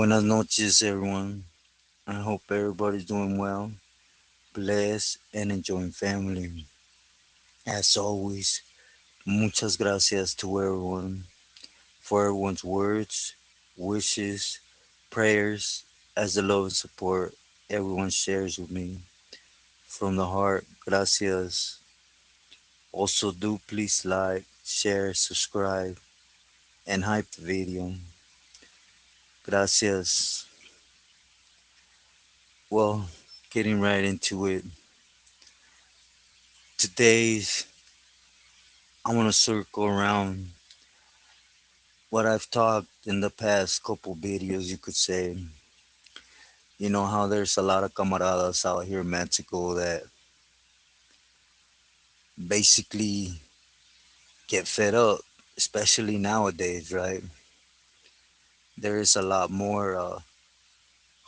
Buenas noches, everyone. I hope everybody's doing well, blessed, and enjoying family. As always, muchas gracias to everyone for everyone's words, wishes, prayers, as the love and support everyone shares with me. From the heart, gracias. Also, do please like, share, subscribe, and hype the video. Gracias. Well, getting right into it. Today's I want to circle around what I've talked in the past couple videos, you could say. You know how there's a lot of camaradas out here in Mexico that basically get fed up, especially nowadays, right? There is a lot more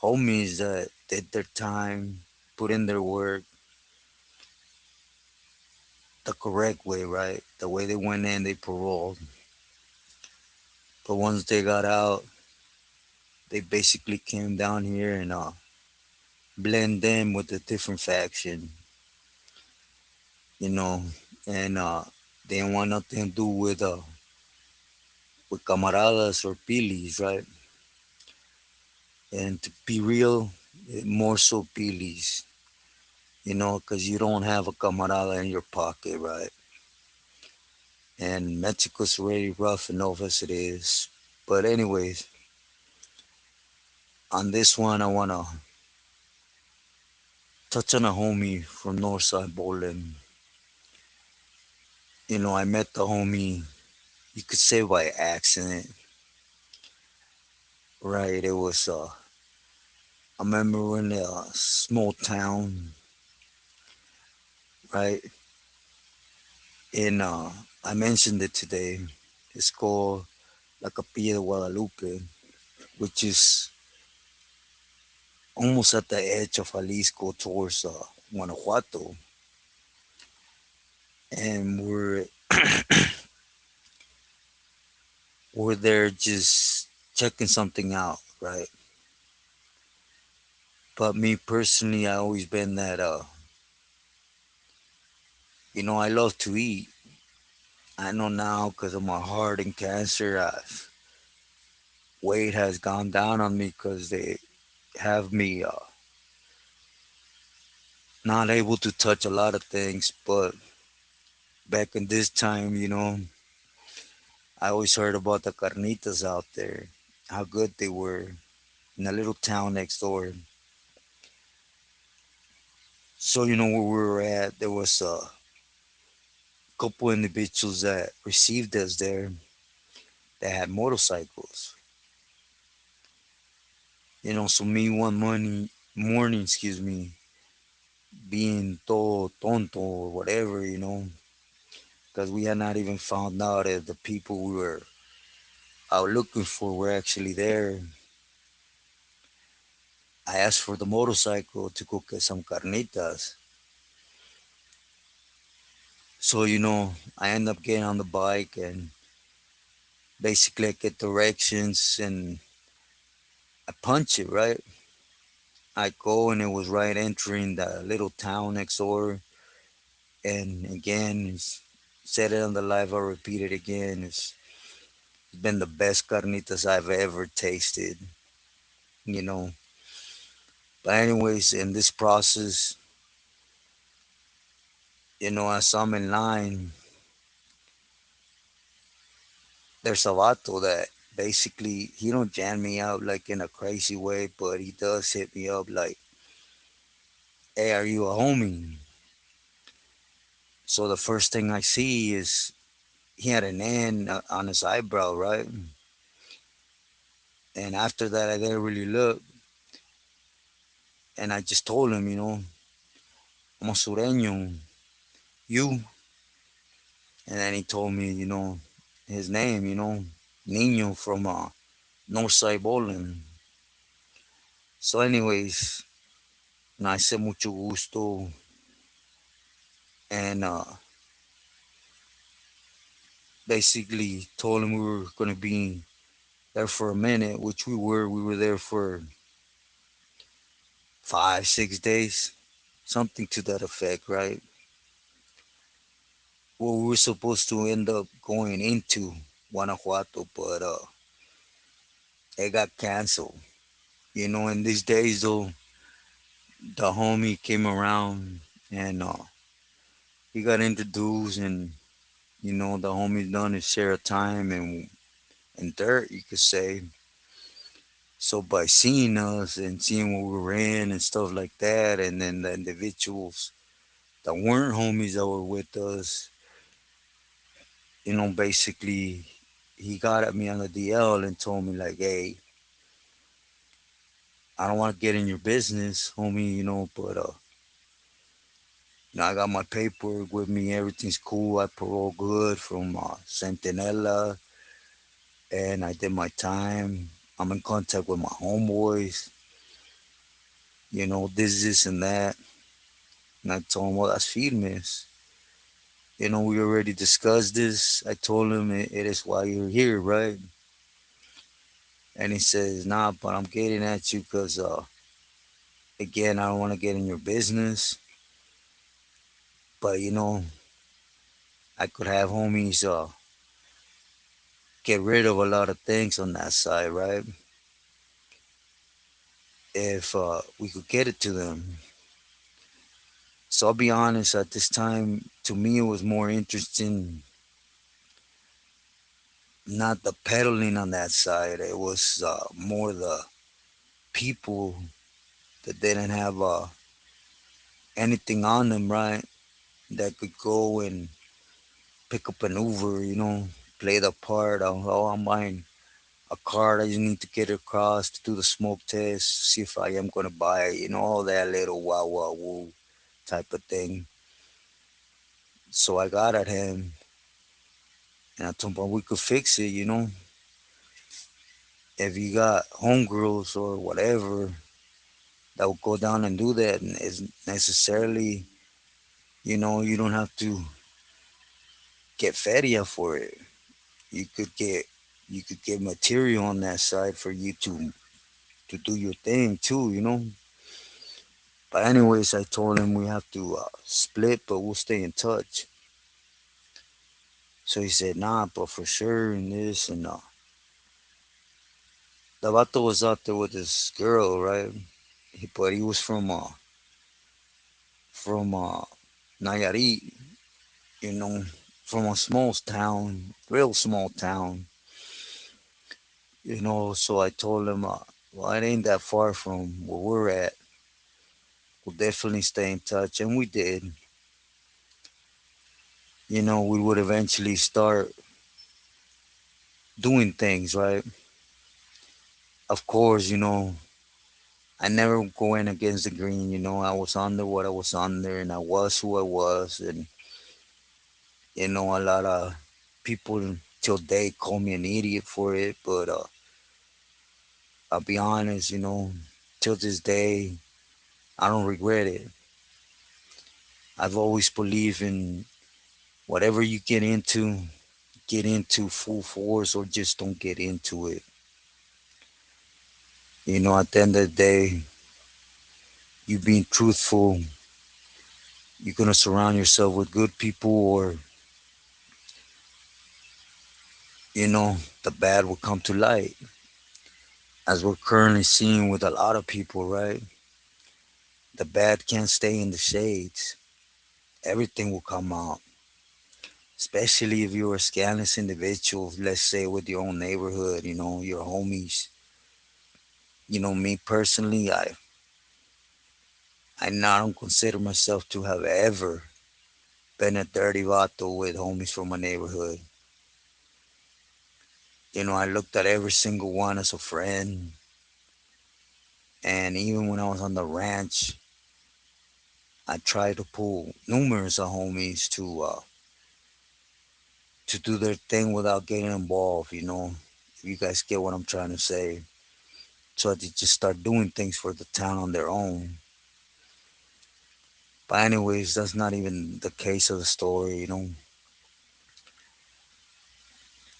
homies that did their time, put in their work the correct way, right? The way they went in, they paroled. But once they got out, they basically came down here and blend in with a different faction, you know, and they didn't want nothing to do with camaradas or pilis, right? And to be real, more so pilis, because you don't have a camarada in your pocket, right? And Mexico's already rough enough as it is. But anyways, on this one, I wanna touch on a homie from Northside Bolen. I met the homie, you could say by accident, right? It was I remember in a small town, right? In I mentioned it today. It's called La Capilla de Guadalupe, which is almost at the edge of Jalisco towards Guanajuato, and we're there just checking something out, right? But me personally, I always been that I love to eat. I know now because of my heart and cancer, weight has gone down on me because they have me not able to touch a lot of things. But back in this time, I always heard about the carnitas out there, how good they were in a little town next door. So, where we were at, there was a couple individuals that received us there that had motorcycles. So me one morning, being todo tonto or whatever, because we had not even found out if the people we were out looking for were actually there. I asked for the motorcycle to go get some carnitas. So, I end up getting on the bike and basically I get directions and I punch it, right? I go and it was right entering the little town next door. And again, said it on the live, I repeat it again. It's been the best carnitas I've ever tasted, you know. But anyways, in this process, as I'm in line, there's a vato that basically he don't jam me out like in a crazy way, but he does hit me up like, "Hey, are you a homie?" So the first thing I see is he had an N on his eyebrow, right? And after that, I didn't really look, and I just told him, I'm a sureño, you. And then he told me, his name, Niño from Northside Bolen. So, anyways, I said mucho gusto, and basically told him we were gonna be there for a minute, which we were there for 5, 6 days, something to that effect, right? Well, we were supposed to end up going into Guanajuato, but it got canceled. In these days though, the homie came around and he got introduced, and the homie done his share of time and dirt, you could say. So by seeing us and seeing what we were in and stuff like that, and then the individuals that weren't homies that were with us, basically he got at me on the DL and told me like, "Hey, I don't want to get in your business, homie, but I got my paperwork with me. Everything's cool. I parole good from Centinela, and I did my time. I'm in contact with my homeboys. This and that." And I told him, "Well, that's Firmes. We already discussed this." I told him it is why you're here, right? And he says, "Nah, but I'm getting at you because, again, I don't want to get in your business, but I could have homies get rid of a lot of things on that side, right? If we could get it to them." So I'll be honest, at this time, to me, it was more interesting not the peddling on that side. It was more the people that didn't have anything on them, right? That could go and pick up an Uber, play the part of, "Oh, I'm buying a card. I just need to get across to do the smoke test, see if I am going to buy it," all that little wow, wow, woo type of thing. So I got at him and I told him, "Well, we could fix it, if you got homegirls or whatever that will go down and do that, and it's necessarily, you don't have to get feria for it. You could get you could get material on that side for you to do your thing too. But anyways, I told him we have to split, but we'll stay in touch." So he said, "Nah, but for sure," and this and the vato was out there with this girl, right? But he was from Nayarit, you know, from a small town, real small town, So I told him, "Well, it ain't that far from where we're at. We'll definitely stay in touch," and we did. We would eventually start doing things, right? Of course, I never go in against the green. I was under what I was under, and I was who I was, and a lot of people till they call me an idiot for it, but I'll be honest, till this day, I don't regret it. I've always believed in whatever you get into full force or just don't get into it. At the end of the day, you being truthful, you're gonna surround yourself with good people, or the bad will come to light, as we're currently seeing with a lot of people, right? The bad can't stay in the shades. Everything will come out, especially if you're a scandalous individual, let's say with your own neighborhood, your homies. Me personally, I don't consider myself to have ever been a dirty vato with homies from my neighborhood. I looked at every single one as a friend, and even when I was on the ranch, I tried to pull numerous of homies to do their thing without getting involved. If you guys get what I'm trying to say. So they just start doing things for the town on their own. But anyways, that's not even the case of the story.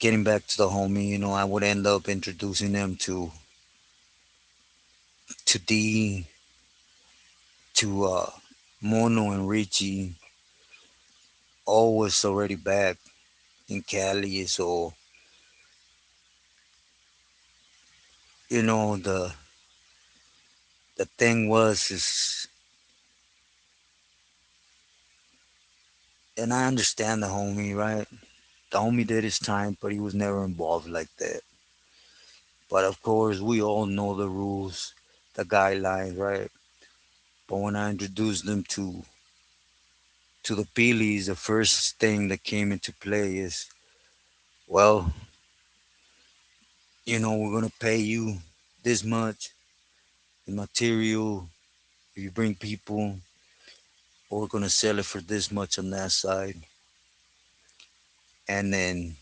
getting back to the homie, I would end up introducing them to D, to Mono and Richie, all was already back in Cali. So, the thing was is, and I understand the homie, right? The homie did his time, but he was never involved like that. But of course, we all know the rules, the guidelines, right? But when I introduced them to the Peelies, the first thing that came into play is, well, we're gonna pay you this much in material if you bring people, or we're gonna sell it for this much on that side. And then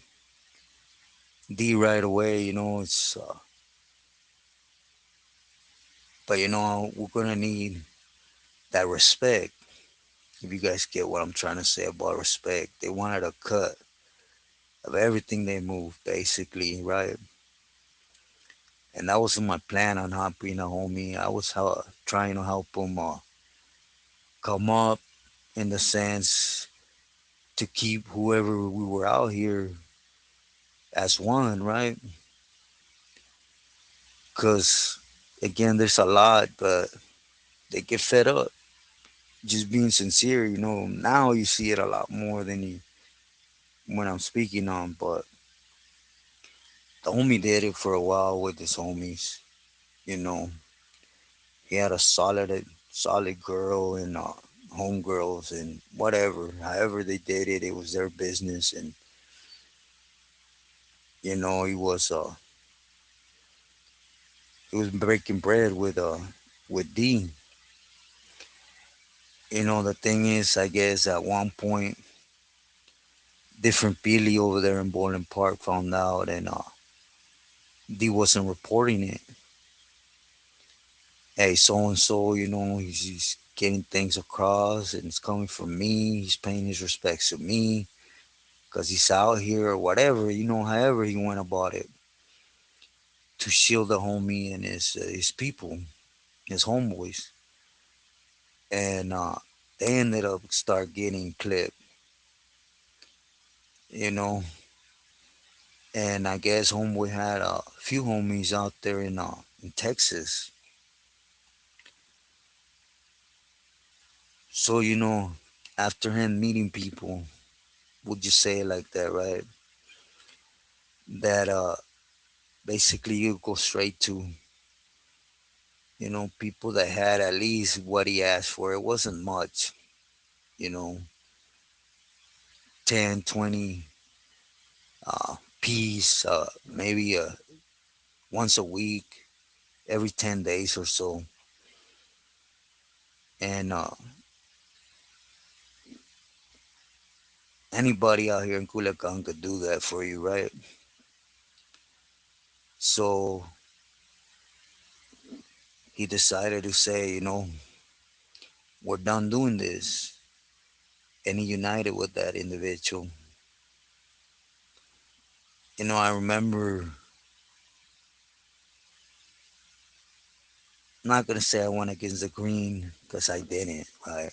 D right away, it's but we're gonna need that respect. If you guys get what I'm trying to say about respect, they wanted a cut of everything they moved, basically, right? And that wasn't my plan on helping a homie. I was trying to help him come up in the sense to keep whoever we were out here as one, right? Because again, there's a lot, but they get fed up. Just being sincere, now you see it a lot more than when I'm speaking on. But the homie did it for a while with his homies. You know, he had a solid girl and homegirls and whatever. However they did it, it was their business. And he was breaking bread with D. The thing is, I guess at one point, different Billy over there in Bolen Park found out, and D wasn't reporting it. Hey, so and so, he's getting things across, and it's coming from me. He's paying his respects to me because he's out here or whatever. However he went about it to shield the homie and his people, his homeboys, and they ended up start getting clipped. You know, and I guess homeboy had a few homies out there in Texas. So after him meeting people, would you say it like that, right? That basically you go straight to people that had at least what he asked for. It wasn't much, you know, 10, 20 piece, maybe once a week, every 10 days or so. And anybody out here in Culiacan could do that for you, right? So he decided to say, we're done doing this. And he united with that individual. I remember, I'm not going to say I went against the green because I didn't, right?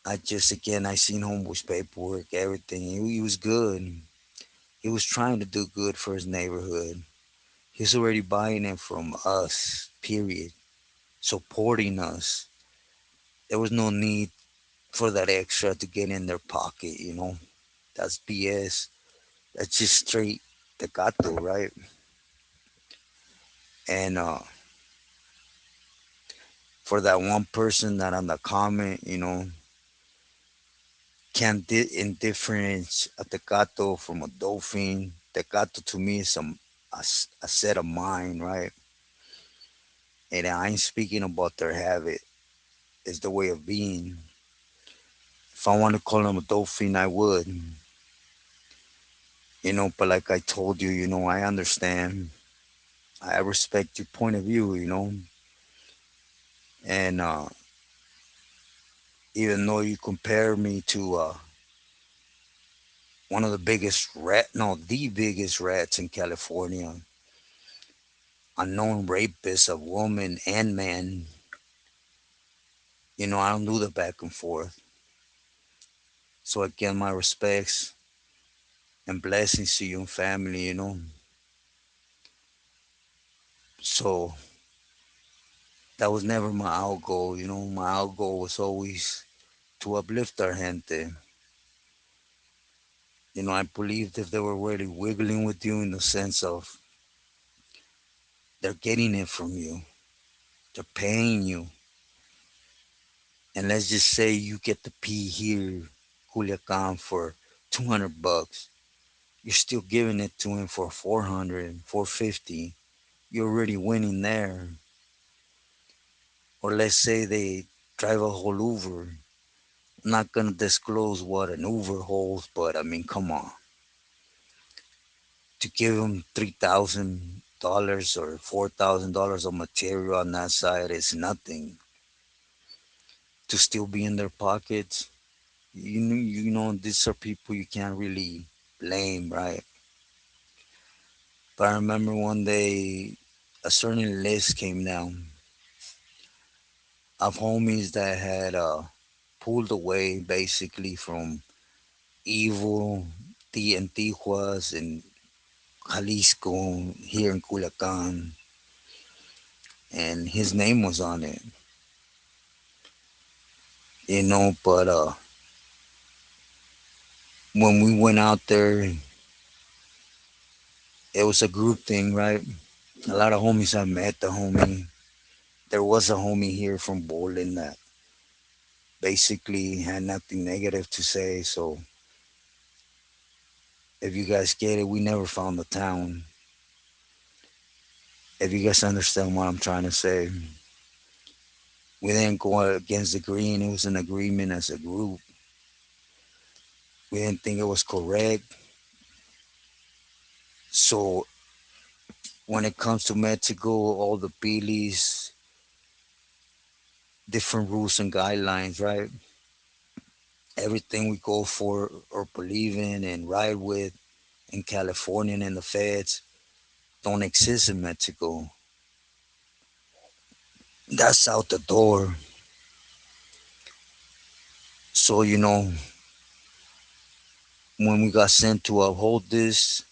I seen Homeboy's paperwork, everything. He was good. He was trying to do good for his neighborhood. He was already buying it from us, period. Supporting us. There was no need for that extra to get in their pocket. That's BS. That's just straight tecato, right? And for that one person that on the comment, can't indifference a tecato from a dolphin. Tecato to me is a set of mind, right? And I ain't speaking about their habit. It's the way of being. If I want to call them a dolphin, I would. But like I told you, I understand. I respect your point of view. And even though you compare me to one of the biggest no, the biggest rats in California, a known rapist of women and men. I don't do the back and forth. So again, my respects and blessings to you and family. So that was never my out goal. My out goal was always to uplift our gente. I believed if they were really wiggling with you in the sense of they're getting it from you, they're paying you. And let's just say you get the pee here, Culiacan, for 200 bucks. You're still giving it to him for 400, 450. You're already winning there. Or let's say they drive a whole Uber. I'm not gonna disclose what an Uber holds, but I mean, come on. To give them $3,000 or $4,000 of material on that side is nothing. To still be in their pockets, these are people you can't really blame, right? But I remember one day a certain list came down of homies that had pulled away basically from evil Tijuas and Jalisco here in Culiacan, and his name was on it. But when we went out there, it was a group thing, right? A lot of homies I met the homie. There was a homie here from Bolen that basically had nothing negative to say. So if you guys get it, we never found the town. If you guys understand what I'm trying to say, we didn't go against the green. It was an agreement as a group. We didn't think it was correct. So when it comes to Mexico, all the Pilis, different rules and guidelines, right? Everything we go for or believe in and ride with in California and the feds don't exist in Mexico. That's out the door. So, when we got sent to uphold this,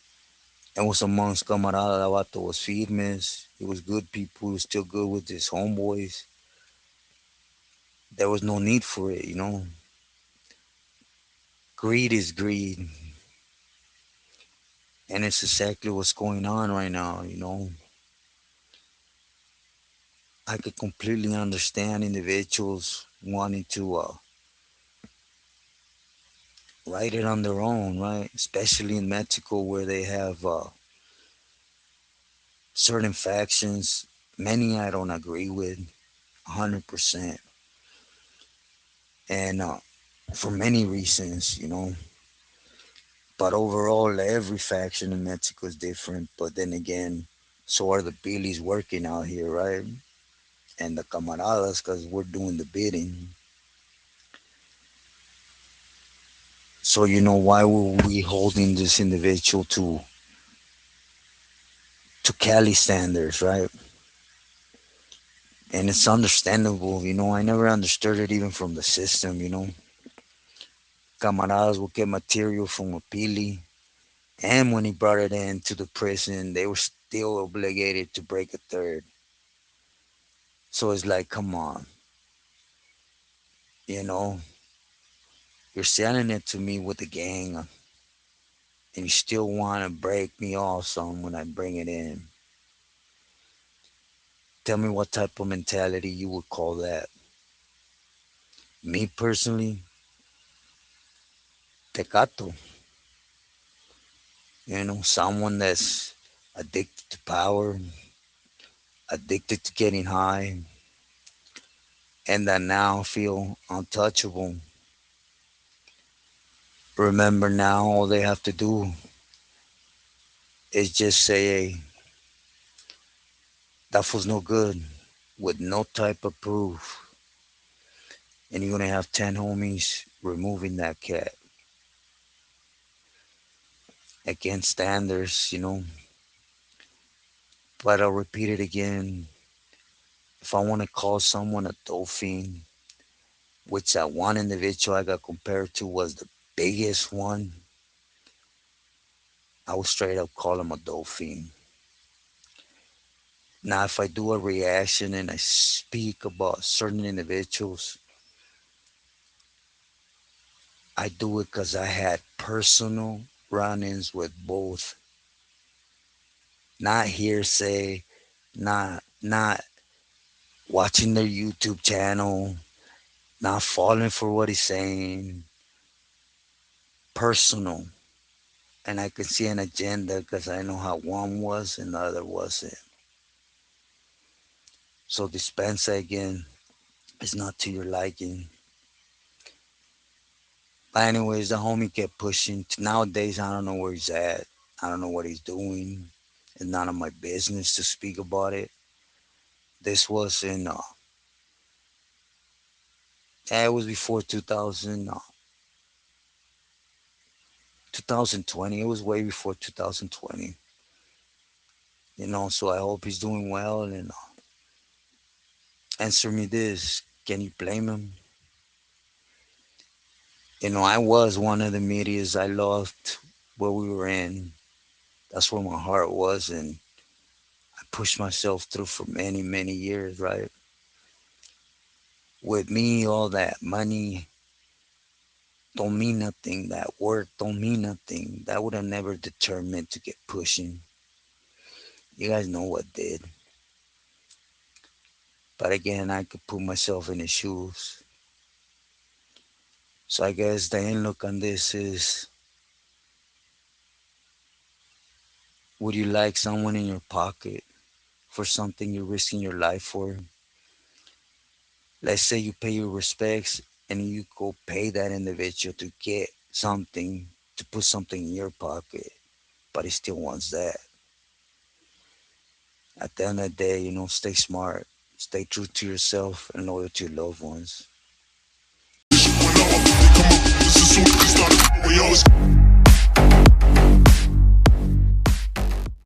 it was amongst camarada, that vato was firmes. It was good people, he was still good with his homeboys. There was no need for it. Greed is greed. And it's exactly what's going on right now. I could completely understand individuals wanting to write it on their own, right? Especially in Mexico where they have certain factions. Many I don't agree with 100%. And for many reasons. But overall, every faction in Mexico is different. But then again, so are the Billies working out here, right? And the camaradas, because we're doing the bidding. So, why were we holding this individual to Cali standards, right? And it's understandable. I never understood it even from the system. Camaradas would get material from a Pili, and when he brought it into the prison, they were still obligated to break a third. So it's like, come on, you know, you're selling it to me with the gang, and you still want to break me off some when I bring it in. Tell me what type of mentality you would call that. Me personally, tecato. Someone that's addicted to power, addicted to getting high, and that now feel untouchable. Remember now, all they have to do is just say, hey, that was no good, with no type of proof. And you're gonna have 10 homies removing that cat. against standards, you know. But I'll repeat it again. If I want to call someone a dolphin, which that one individual I got compared to was the biggest one, I would straight up call him a dolphin. Now, if I do a reaction and I speak about certain individuals, I do it because I had personal run-ins with both, not hearsay, not watching their YouTube channel, not falling for what he's saying, personal. And I could see an agenda because I know how one was and the other wasn't. So dispensa again is not to your liking. But anyways, the homie kept pushing. Nowadays, I don't know where he's at. I don't know what he's doing. It's none of my business to speak about it. This was in, yeah, it was before 2000, 2020. It was way before 2020. You know, so I hope he's doing well. And answer me this: can you blame him? You know, I was one of the medias. I loved where we were in. That's where my heart was, and I pushed myself through for many, many years. Right, with me, all that money don't mean nothing. That work don't mean nothing. That would have never deterred me to get pushing. You guys know what did. But again, I could put myself in his shoes. So I guess the end look on this is: would you like someone in your pocket for something you're risking your life for? Let's say you pay your respects and you go pay that individual to get something, to put something in your pocket, but he still wants that. At the end of the day, you know, stay smart, stay true to yourself, and loyal to your loved ones.